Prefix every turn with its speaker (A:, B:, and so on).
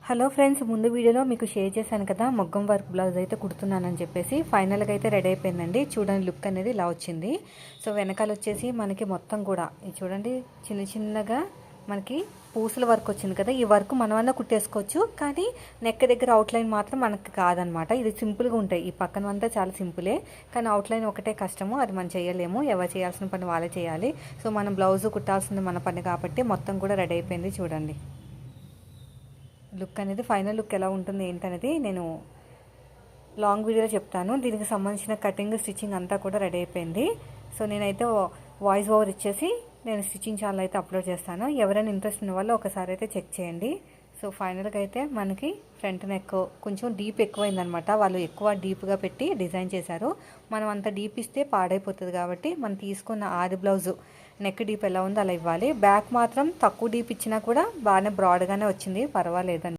A: Hello friends, ముందు వీడియోలో మీకు షేర్ చేశాను కదా మగ్గం వర్క్ బ్లౌజ్ అయితే కుడుతున్నానని చెప్పేసి. ఫైనల్గా అయితే రెడీ అయిపోయిందండి. చూడండి, లుక్ అనేది ఇలా వచ్చింది. సో వెనకాల వచ్చేసి మనకి మొత్తం కూడా ఇది చూడండి, చిన్న చిన్నగా మనకి పూసల వర్క్ వచ్చింది కదా. ఈ వర్క్ మనమన్నా కుట్టేసుకోవచ్చు, కానీ నెక్ దగ్గర అవుట్లైన్ మాత్రం మనకి కాదనమాట. ఇది సింపుల్గా ఉంటాయి. ఈ పక్కన అంతా చాలా సింపులే, కానీ అవుట్లైన్ ఒకటే కష్టము. అది మనం చేయలేము, ఎవరు చేయాల్సిన పని వాళ్ళే చేయాలి. సో మనం బ్లౌజ్ కుట్టాల్సింది మన పని కాబట్టి మొత్తం కూడా రెడీ అయిపోయింది. చూడండి లుక్ అనేది, ఫైనల్ లుక్ ఎలా ఉంటుంది ఏంటనేది నేను లాంగ్ వీడియోలో చెప్తాను. దీనికి సంబంధించిన కటింగ్ స్టిచ్చింగ్ అంతా కూడా రెడీ అయిపోయింది. సో నేనైతే వాయిస్ ఓవర్ ఇచ్చేసి నేను స్టిచ్చింగ్ ఛానల్ అయితే అప్లోడ్ చేస్తాను. ఎవరైనా ఇంట్రెస్ట్ ఉన్న వాళ్ళు ఒకసారి అయితే చెక్ చేయండి. సో ఫైనల్గా అయితే మనకి ఫ్రంట్ నెక్ కొంచెం డీప్ ఎక్కువైందనమాట. వాళ్ళు ఎక్కువ డీప్గా పెట్టి డిజైన్ చేశారు. మనం అంత డీప్ ఇస్తే పాడైపోతుంది కాబట్టి మనం తీసుకున్న ఆది బ్లౌజు నెక్ డీప్ ఎలా ఉందో అలా ఇవ్వాలి. బ్యాక్ మాత్రం తక్కువ డీప్ ఇచ్చినా కూడా బాగానే బ్రాడ్గానే వచ్చింది, పర్వాలేదండి.